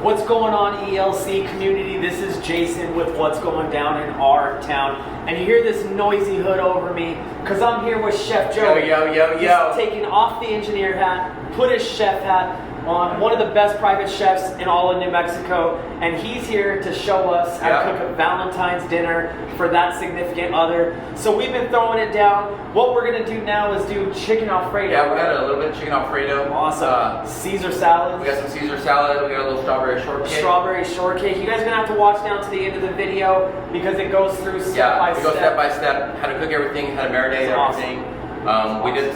What's going on, ELC community? This is Jason with what's going down in our town. And you hear this noisy hood over me because I'm here with Chef Joe. Yo. He's taking off the engineer hat, put his chef hat on, one of the best private chefs in all of New Mexico, and he's here to show us how to cook a Valentine's dinner for that significant other. So we've been throwing it down. What we're gonna do now is do chicken Alfredo. Yeah, we got a little bit of chicken Alfredo. Awesome. Caesar salad. We got some Caesar salad. We got a little strawberry shortcake. Strawberry shortcake. You guys are gonna have to watch down to the end of the video because it goes through step by step. We go step by step. How to cook everything, how to marinate everything. Awesome. We did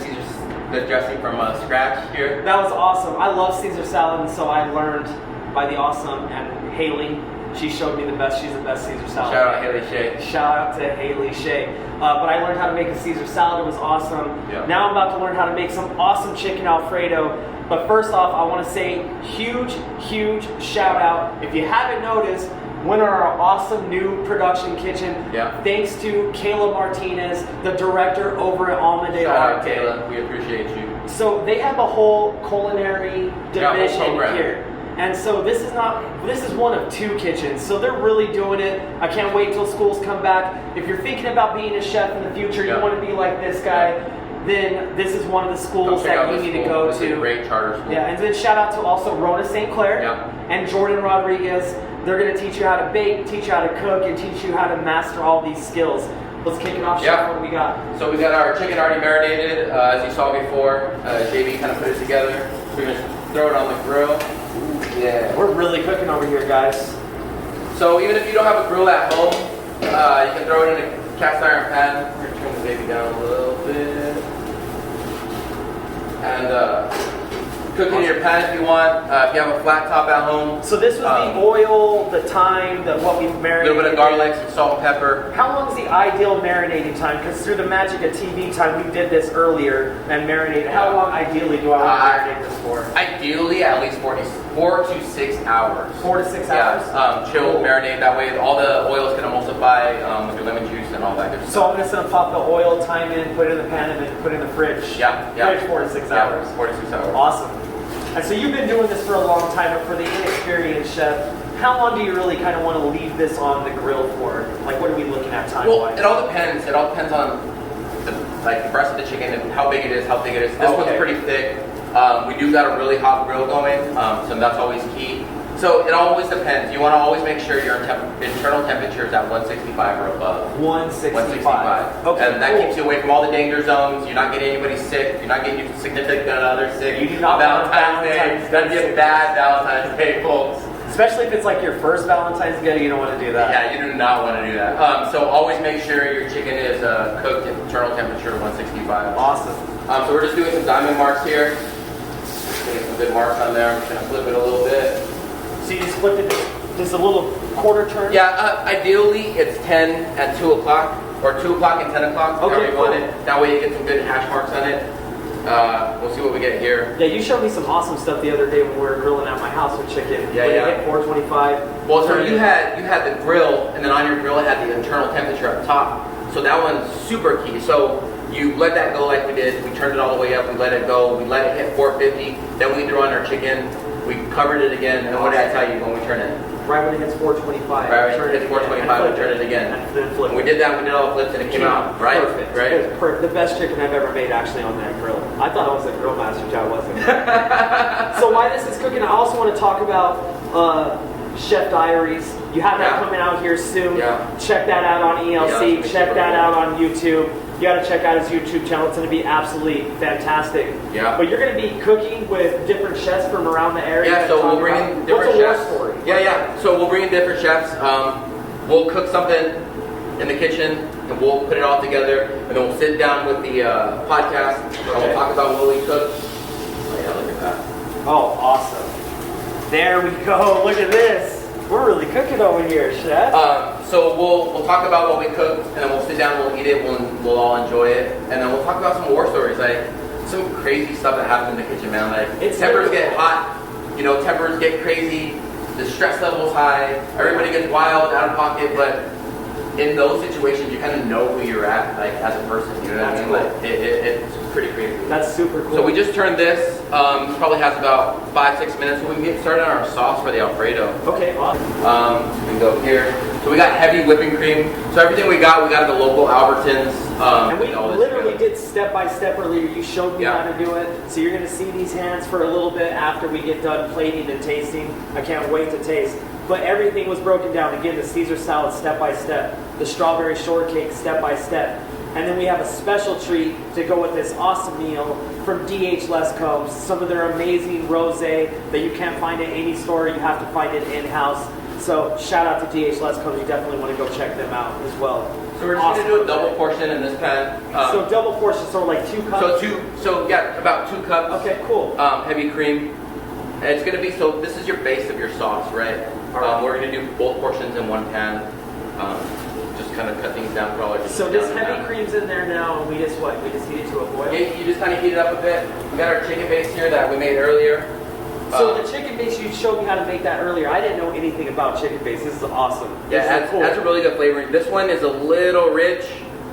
the dressing from scratch here. That was awesome. I love Caesar salad, and so I learned by the awesome and Haley. She showed me the best. She's the best Caesar salad. Shout out Haley Shea. Shout out to Haley Shea. But I learned how to make a Caesar salad. It was awesome. Yeah. Now I'm about to learn how to make some awesome chicken Alfredo. But first off, I want to say huge shout out. If you haven't noticed, winner of our awesome new production kitchen. Yeah. Thanks to Kayla Martinez, the director over at Alma de Shout out Arte. Kayla. We appreciate you. So they have a whole culinary division program here. And so this is one of two kitchens. So they're really doing it. I can't wait till schools come back. If you're thinking about being a chef in the future, you want to be like this guy, then this is one of the schools that you need to go to. It's a great charter school. Yeah, and then shout out to also Rona St. Clair and Jordan Rodriguez. They're going to teach you how to bake, teach you how to cook, and teach you how to master all these skills. Let's kick it off, Chef. What do we got? So we got our chicken already marinated, as you saw before. JB kind of put it together. We're going to throw it on the grill. Ooh, yeah. We're really cooking over here, guys. So even if you don't have a grill at home, you can throw it in a cast iron pan. We're going to turn the baby down a little bit. And cook it in your pan if you want. If you have a flat top at home. So this was the oil, the thyme, what we marinated. A little bit of garlic, some salt and pepper. How long is the ideal marinating time? Because through the magic of TV time, we did this earlier and marinated. How long ideally do I want to marinate this for? Ideally, at least 4 to 6 hours. 4 to 6 hours? Chilled, marinate. That way all the oils can emulsify with your lemon juice and all that good stuff. So I'm just going to pop the oil, thyme in, put it in the pan, and then put it in the fridge. Fridge 4 to 6 hours. 4 to 6 hours. Awesome. And so you've been doing this for a long time, but for the inexperienced chef, how long do you really kind of want to leave this on the grill for? Like, what are we looking at time-wise? Well, it all depends. It all depends on the breast of the chicken and how big it is, how thick it is. This one's pretty thick. We do got a really hot grill going, so that's always key. So it always depends. You want to always make sure your internal temperature is at 165 or above. 165. Okay. And that keeps you away from all the danger zones. You're not getting anybody sick. You're not getting your significant other sick. You do not want Valentine's Day. That'd be a bad Valentine's Day, folks. Especially if it's like your first Valentine's Day, you don't want to do that. Yeah, you do not want to do that. So always make sure your chicken is cooked at internal temperature 165. Awesome. So we're just doing some diamond marks here. Getting some good marks on there. I'm just gonna flip it a little bit. So you just flipped it just a little quarter turn? Yeah, ideally it's 10 at 2 o'clock or 2 o'clock and 10 o'clock. Okay, cool. That way you get some good hash marks on it. We'll see what we get here. Yeah, you showed me some awesome stuff the other day when we were grilling at my house with chicken. Yeah. Hit 425. Well, so you had the grill, and then on your grill it had the internal temperature up top. So that one's super key. So you let that go like we did. We turned it all the way up. We let it go. We let it hit 450. Then we threw on our chicken. We covered it again. And what did I tell you when we turn it? Right when it hits 425. Right when it hits 425, we turn it again. And then flip it. We did that. We did all the flips, and it came out right. Perfect. Right. It was perfect. The best chicken I've ever made actually on that grill. I thought I was a grill master, which I wasn't. So while this is cooking, I also want to talk about Chef Diaries. You have that coming out here soon. Check that out on ELC. Check that out on YouTube. You got to check out his YouTube channel. It's going to be absolutely fantastic. Yeah. But you're going to be cooking with different chefs from around the area. Yeah, so we'll bring in different chefs. What's the war story? Yeah. So we'll bring in different chefs. We'll cook something in the kitchen, and we'll put it all together, and then we'll sit down with the podcast, and we'll talk about what we cooked. Oh yeah, look at that. Oh, awesome. There we go. Look at this. We're really cooking over here, Chef. So we'll talk about what we cooked, and then we'll sit down, we'll eat it, we'll all enjoy it, and then we'll talk about some war stories, like some crazy stuff that happens in the kitchen, man. Like tempers get hot, tempers get crazy, the stress level's high, everybody gets wild, out of pocket, but in those situations, you kind of know who you're at, like as a person. You know what I mean? Cool. Like it's pretty crazy. That's super cool. So we just turned this. Probably has about 5-6 minutes, so we can get started on our sauce for the Alfredo. Okay, awesome. We can go here. So we got heavy whipping cream. So everything we got at the local Albertons. And we literally did step by step earlier. You showed me how to do it. So you're going to see these hands for a little bit after we get done plating and tasting. I can't wait to taste. But everything was broken down. Again, the Caesar salad step by step. The strawberry shortcake step by step. And then we have a special treat to go with this awesome meal from D.H. Lescombs. Some of their amazing rosé that you can't find at any store. You have to find it in-house. So shout out to D.H. Lescombs. You definitely want to go check them out as well. So we're just going to do a double portion in this pan. So double portion, so like 2 cups? So yeah, about 2 cups. Okay, cool. Heavy cream. And it's going to be, so this is your base of your sauce, right? We're going to do both portions in one pan. Just kind of cut things down for all our. So this heavy cream's in there now, and we just heat it to a boil? Yeah, you just kind of heat it up a bit. We got our chicken base here that we made earlier. So the chicken base, you showed me how to make that earlier. I didn't know anything about chicken base. This is awesome. Yeah, that's a really good flavoring. This one is a little rich.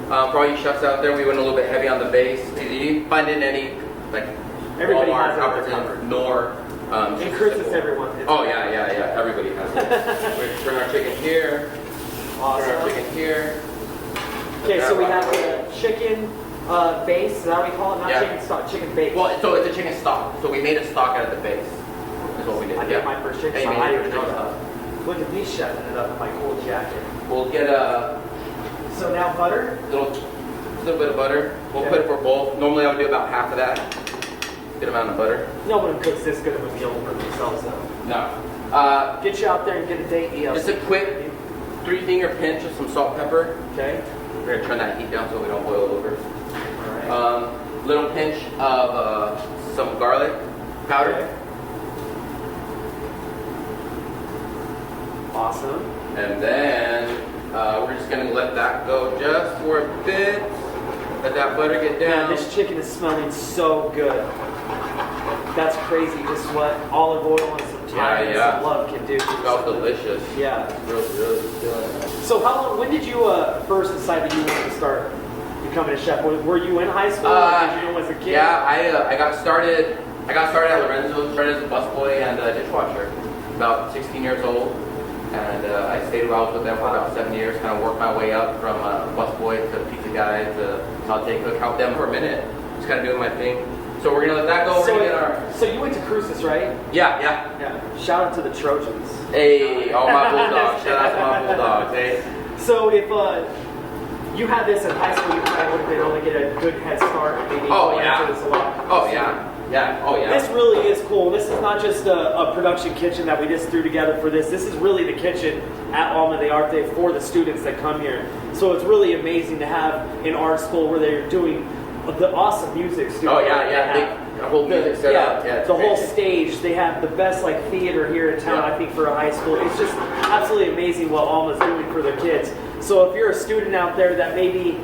For all you chefs out there, we went a little bit heavy on the base. You find it in any, like, everybody Walmart, has Albertsons, Nor. In Christmas, everyone. Oh, yeah. Everybody has it. We turn our chicken here. Awesome. Turn our chicken here. Okay, so we have the chicken base. Is that what we call it? Not chicken stock, chicken base. Well, so it's a chicken stock. So we made a stock out of the base. Is what we did. I made my first chicken stock. I didn't even know that. Look at me chefing it up in my cool jacket. We'll get So now butter? Little bit of butter. We'll put it for both. Normally I would do about half of that. Good amount of butter. No one cooks this good of a meal for themselves though. No. Get you out there and get a date. Just a quick 3-finger pinch of some salt, pepper. Okay. We're gonna turn that heat down so we don't boil over. All right. Little pinch of some garlic powder. Okay. Awesome. And then we're just gonna let that go just for a bit. Let that butter get down. Man, this chicken is smelling so good. That's crazy. Just what olive oil and some thyme and some love can do. It smells delicious. Yeah. It's really good. So when did you first decide that you wanted to start becoming a chef? Were you in high school or did you know as a kid? Yeah, I got started at Lorenzo's, started as a busboy and a dishwasher. About 16 years old. And I stayed I was with them for about 7 years, kind of worked my way up from busboy to pizza guy to saute cook, helped them for a minute, just kind of doing my thing. So we're gonna let that go. So you went to Cruces, right? Yeah. Shout out to the Trojans. Hey, all my Bulldogs. Shout out to my Bulldogs. Hey. So if you had this in high school, you probably would have been able to get a good head start and maybe Oh, go yeah. into this a lot. Oh yeah. This really is cool. This is not just a production kitchen that we just threw together for this. This is really the kitchen at Alma de Arte for the students that come here. So it's really amazing to have an art school where they're doing the awesome music studio. Oh yeah. The whole music setup. Yeah, the whole stage. They have the best theater here in town. I think for a high school, it's just absolutely amazing what Alma's doing for their kids. So if you're a student out there that maybe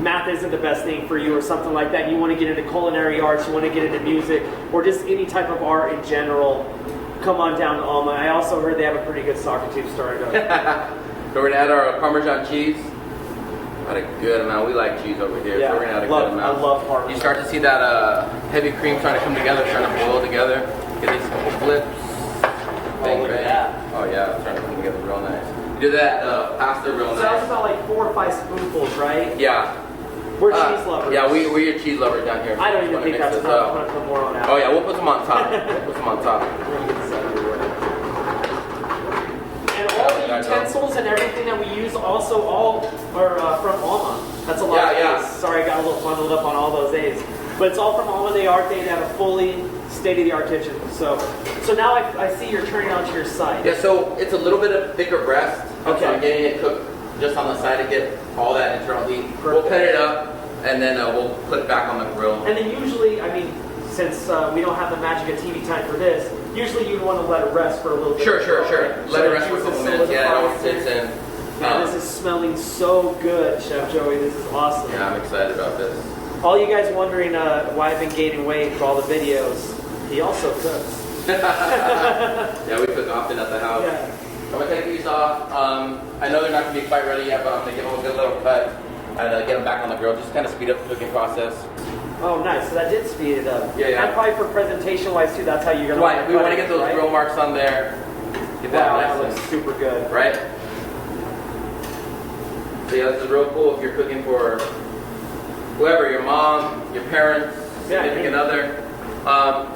math isn't the best thing for you or something like that, you want to get into culinary arts, you want to get into music, or just any type of art in general, come on down to Alma. I also heard they have a pretty good soccer team started up. So we're going to add our Parmesan cheese. Add a good amount. We like cheese over here, so we're going to add a good amount. I love Parmesan. You start to see that heavy cream starting to come together, starting to boil together. Get these couple flips. Bang, look at bang. that. Oh yeah, it's starting to come together real nice. You do that pasta real So that was nice. about 4 or 5 spoonfuls, right? Yeah. We're cheese lovers. Yeah, we're your cheese lovers down here. I don't even think that's enough. I'm going to put more on that. Oh yeah, we'll put some on top. And all the utensils and everything that we use also all are from Alma. That's a lot of A's. Sorry, I got a little bundled up on all those A's. But it's all from Alma de Arte. They have a fully state-of-the-art kitchen. So now I see you're turning onto your side. Yeah, so it's a little bit of thicker breast. Okay. So I'm getting it cooked just on the side to get all that internal heat. We'll cut it up and then we'll put it back on the grill. And then usually, since we don't have the magic of TV time for this, usually you'd want to let it rest for a little bit. Sure. Right? Let it rest for a couple minutes. Yeah, it always sits in. Man, this is smelling so good, Chef Joey. This is awesome. Yeah, I'm excited about this. All you guys wondering why I've been gaining weight for all the videos, he also cooks. Yeah, we cook often at the house. Yeah. I'm gonna take these off. I know they're not gonna be quite ready yet, but I'm gonna give them a good little cut and get them back on the grill. Just kind of speed up the cooking process. Oh, nice. So that did speed it up. Yeah. And probably for presentation-wise too. That's how you're gonna. Right. We want to get those right? grill marks on there. Get that Wow, nice that looks and- super good. right? So yeah, this is real cool if you're cooking for whoever, your mom, your parents, significant other.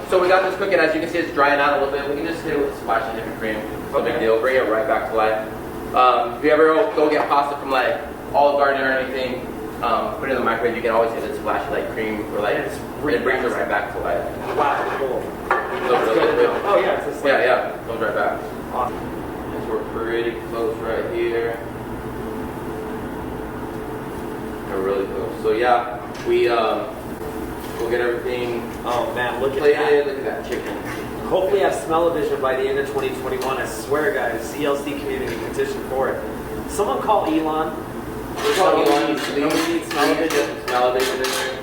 So we got this cooking. As you can see, it's drying out a little bit. We can just hit it with a splash of heavy cream. No big deal. Bring it right back to life. If you ever go get pasta from like Olive Garden or anything, put it in the microwave. You can always hit a splash of like cream or like it brings it right back to life. Wow, cool. That's good. Oh yeah, it's just like yeah. Goes right back. awesome. So we're pretty close right here. We're really close. So yeah, we'll get everything Oh man, look at plated. that. Look at that chicken. Hopefully I have smell-o-vision by the end of 2021. I swear, guys. CLC community petition for it. Someone call Elon. Elon. We need smell-o-vision. Smell-o-vision in there.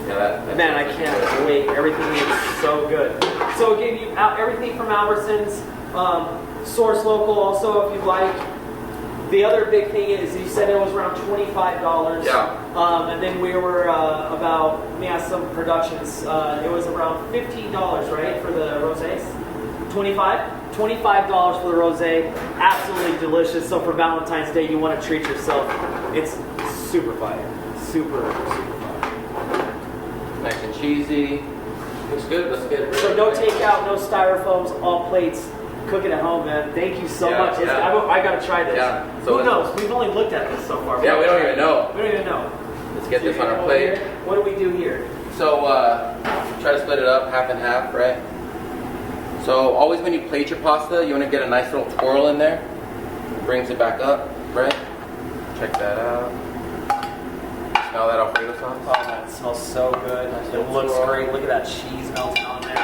Yeah, that's Man, I can't wait. Everything is so good. So again, you everything from Albertsons, source local. Also, if you like. The other big thing is you said it was around $25. Yeah. And then we were about some productions. It was around $15, right, for the rosés. $25 for the rosé. Absolutely delicious. So for Valentine's Day, you want to treat yourself. It's super fire. Super fire. nice and cheesy. Looks good. Let's get it. So no takeout, no styrofoams, all plates. Cooking at home, man. Thank you so much. I gotta try this. Yeah. So who knows? We've only looked at this so far. Yeah, we don't even know. We don't even know. Let's get this on our plate. What do we do here? So try to split it up half and half, right? So always when you plate your pasta, you want to get a nice little twirl in there. Brings it back up, right? Check that out. Smell that Alfredo sauce? Oh, that smells so good. It looks great. Look at that cheese melting on there.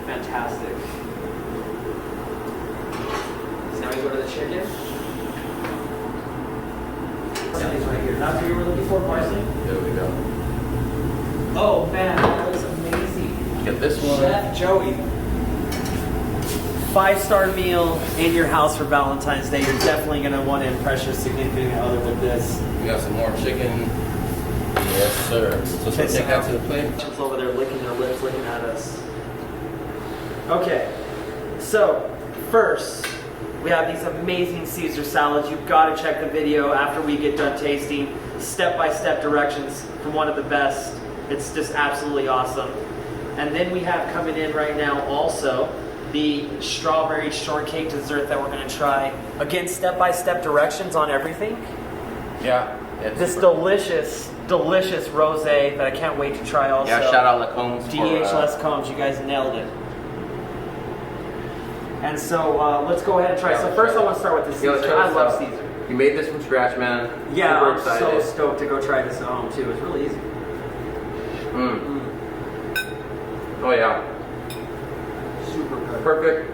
Fantastic. So now we go to the chicken. Parsley's right here. That's what you were looking for, parsley? There we go. Oh man, that looks amazing. Get this one. Chef Joey. 5-star meal in your house for Valentine's Day. You're definitely going to want to impress your significant other with this. We got some more chicken. Yes, sir. So let's take that to the plate. It's over there licking their lips, looking at us. Okay, so first, we have these amazing Caesar salads. You've got to check the video after we get done tasting. Step-by-step directions from one of the best. It's just absolutely awesome. And then we have coming in right now also the strawberry shortcake dessert that we're going to try. Again, step-by-step directions on everything. Yeah. This delicious rosé that I can't wait to try also. Yeah, shout out Lacombs. DH Les Combs, you guys nailed it. And so let's go ahead and try. So first I want to start with the Caesar. I love Caesar. You made this from scratch, man. Yeah, Super I'm excited. so stoked to go try this at home too. It's really easy. Oh yeah. Super good. Perfect.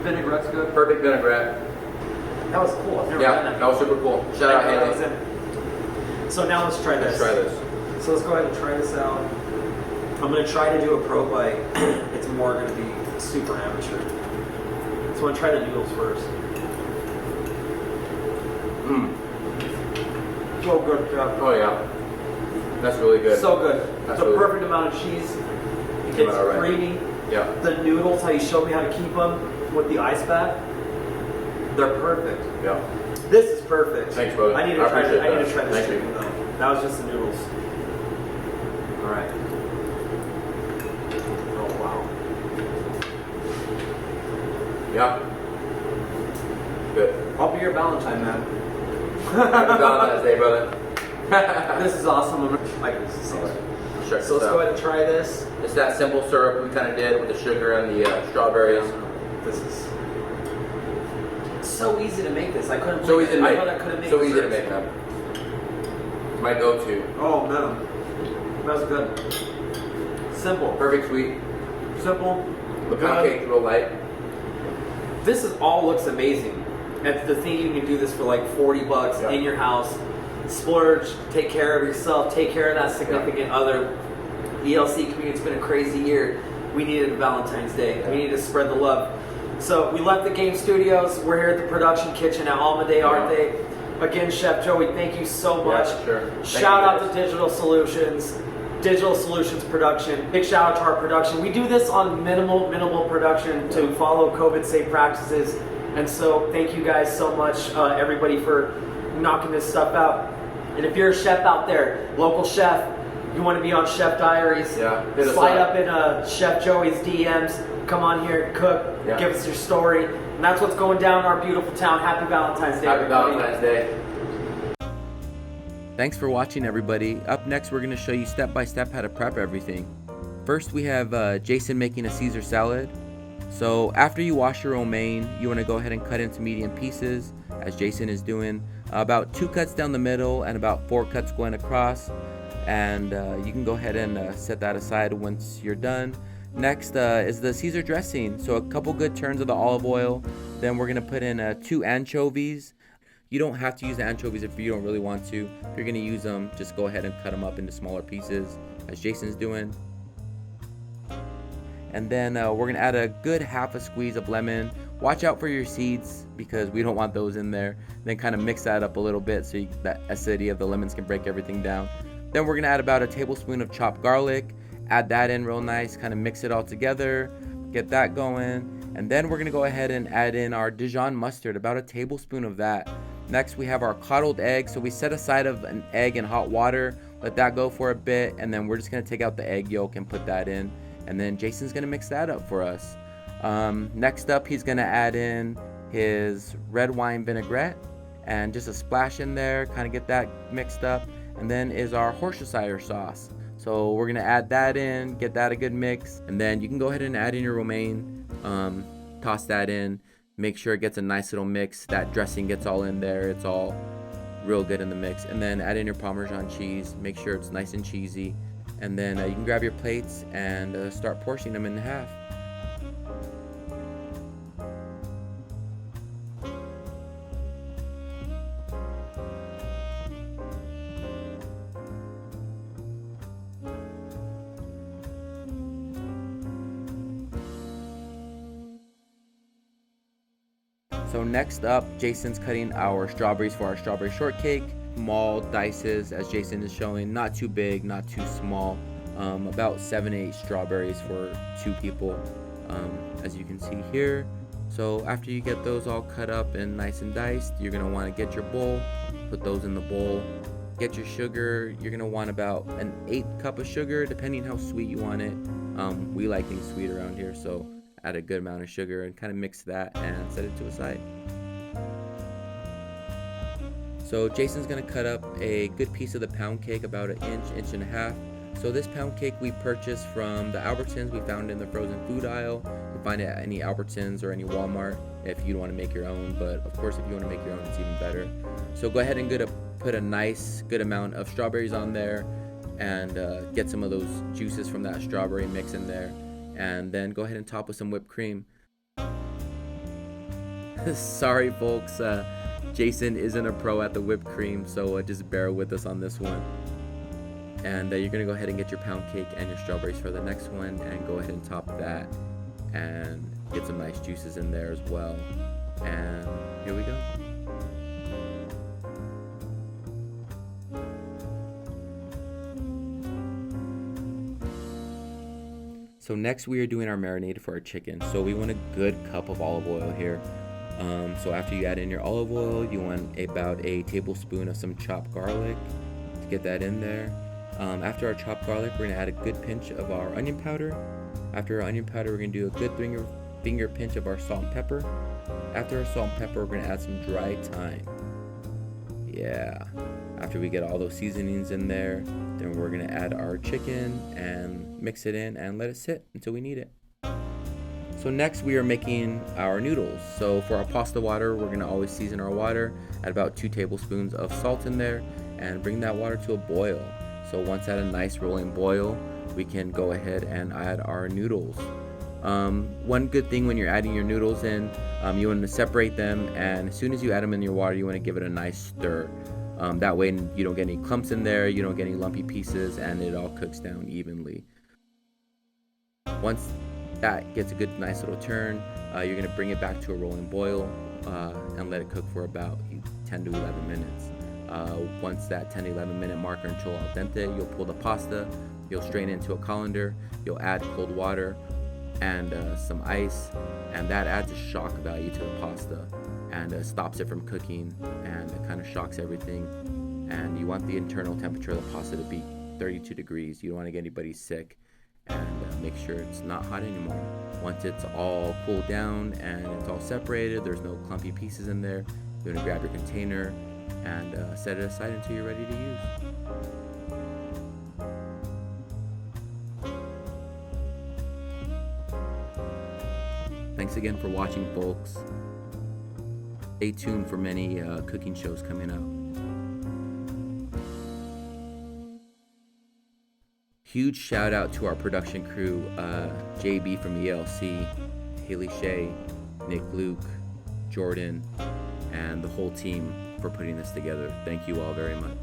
Vinaigrette's good. Perfect vinaigrette. That was cool. I've never Yeah, done that. that was super cool. Shout out Haley. So now let's try this. Let's try this. So let's go ahead and try this out. I'm going to try to do a pro bite. It's more going to be super amateur. So I'm going to try the noodles first. So good, Jeff. Oh yeah. That's really good. So good. That's the really perfect amount of cheese. came It's out all right. creamy. Yeah. The noodles, how you showed me how to keep them with the ice bath, they're perfect. Yeah. This is perfect. Thanks, brother. I need to try appreciate this. I need to that. try this Thank you. chicken though. That was just the noodles. All right. Oh wow. Yeah. Good. I'll be your Valentine, man. Happy Valentine's Day, brother. This is awesome. I can see it. Check So let's go ahead and try this. It's that simple syrup we kind of did with the sugar and the strawberries. This is so easy to make. This I couldn't. So believe easy it. to I make. thought I couldn't make So easy to desserts. make, man. My go-to. Oh man, that was good. Simple. Perfect sweet. Simple. The pound cake's real light. This is all looks amazing. And the thing, you can do this for like $40 in your house. Splurge, take care of yourself, take care of that significant other. ELC community, it's been a crazy year. We needed Valentine's Day. We needed to spread the love. So we left the game studios. We're here at the production kitchen at Alma de Arte. Again, Chef Joey, thank you so much. Shout out to Digital Solutions Production. Big shout out to our production. We do this on minimal production to follow COVID safe practices. And so thank you guys so much, everybody, for knocking this stuff out. And if you're a chef out there, local chef, you want to be on Chef Diaries, slide up in Chef Joey's DMs. Come on here, cook, give us your story. And that's what's going down in our beautiful town. Happy Valentine's Day, everybody. Happy Valentine's Day. Thanks for watching, everybody. Up next, we're going to show you step by step how to prep everything. First, we have Jason making a Caesar salad. So after you wash your romaine, you want to go ahead and cut into medium pieces, as Jason is doing. About 2 cuts down the middle and about 4 cuts going across. And you can go ahead and set that aside once you're done. Next is the Caesar dressing. So a couple good turns of the olive oil. Then we're going to put in 2 anchovies. You don't have to use the anchovies if you don't really want to. If you're going to use them, just go ahead and cut them up into smaller pieces, as Jason's doing. And then we're going to add a good half a squeeze of lemon. Watch out for your seeds because we don't want those in there. Then kind of mix that up a little bit so that acidity of the lemons can break everything down. Then we're going to add about a tablespoon of chopped garlic. Add that in real nice, kind of mix it all together, get that going. And then we're going to go ahead and add in our Dijon mustard, about a tablespoon of that. Next, we have our coddled egg. So we set aside of an egg in hot water, let that go for a bit, and then we're just going to take out the egg yolk and put that in. And then Jason's going to mix that up for us. Next up, he's going to add in his red wine vinaigrette and just a splash in there, kind of get that mixed up. And then is our Worcestershire sauce. So we're going to add that in, get that a good mix. And then you can go ahead and add in your romaine, toss that in. Make sure it gets a nice little mix. That dressing gets all in there. It's all real good in the mix. And then add in your Parmesan cheese. Make sure it's nice and cheesy. And then you can grab your plates and start portioning them in half. So next up, Jason's cutting our strawberries for our strawberry shortcake. Small dices, as Jason is showing, not too big, not too small. About 7 to 8 strawberries for 2 people, as you can see here. So after you get those all cut up and nice and diced, you're gonna want to get your bowl, put those in the bowl. Get your sugar. You're gonna want about an 1/8 cup of sugar, depending how sweet you want it. We like things sweet around here, so add a good amount of sugar and kind of mix that and set it to a side. So Jason's gonna cut up a good piece of the pound cake, about 1 inch, 1.5 inches. So this pound cake we purchased from the Albertsons. We found in the frozen food aisle. You can find it at any Albertsons or any Walmart if you want to make your own, but of course if you want to make your own, it's even better. So go ahead and put a nice good amount of strawberries on there and get some of those juices from that strawberry mix in there, and then go ahead and top with some whipped cream. Sorry folks, Jason isn't a pro at the whipped cream, so just bear with us on this one. And you're gonna go ahead and get your pound cake and your strawberries for the next one, and go ahead and top that and get some nice juices in there as well. And here we go. So next we are doing our marinade for our chicken. So we want a good cup of olive oil here. So after you add in your olive oil, you want about a tablespoon of some chopped garlic to get that in there. After our chopped garlic, we're gonna add a good pinch of our onion powder. After our onion powder, we're gonna do a good finger pinch of our salt and pepper. After our salt and pepper, we're gonna add some dry thyme. Yeah. After we get all those seasonings in there, then we're gonna add our chicken and mix it in and let it sit until we need it. So next we are making our noodles. So for our pasta water, we're gonna always season our water, add about 2 tablespoons of salt in there, and bring that water to a boil. So once at a nice rolling boil, we can go ahead and add our noodles. One good thing when you're adding your noodles in, you want to separate them, and as soon as you add them in your water, you want to give it a nice stir. That way you don't get any clumps in there, you don't get any lumpy pieces, and it all cooks down evenly. Once that gets a good nice little turn, you're going to bring it back to a rolling boil and let it cook for about 10 to 11 minutes. Once that 10 to 11 minute marker until al dente, you'll pull the pasta, you'll strain it into a colander, you'll add cold water and some ice, and that adds a shock value to the pasta and stops it from cooking, and it kind of shocks everything. And you want the internal temperature of the pasta to be 32 degrees. You don't want to get anybody sick, and make sure it's not hot anymore. Once it's all cooled down and it's all separated, there's no clumpy pieces in there, you're going to grab your container and set it aside until you're ready to use. Thanks again for watching, folks. Stay tuned for many cooking shows coming up. Huge shout out to our production crew, JB from ELC, Haley Shea, Nick Luke, Jordan, and the whole team for putting this together. Thank you all very much.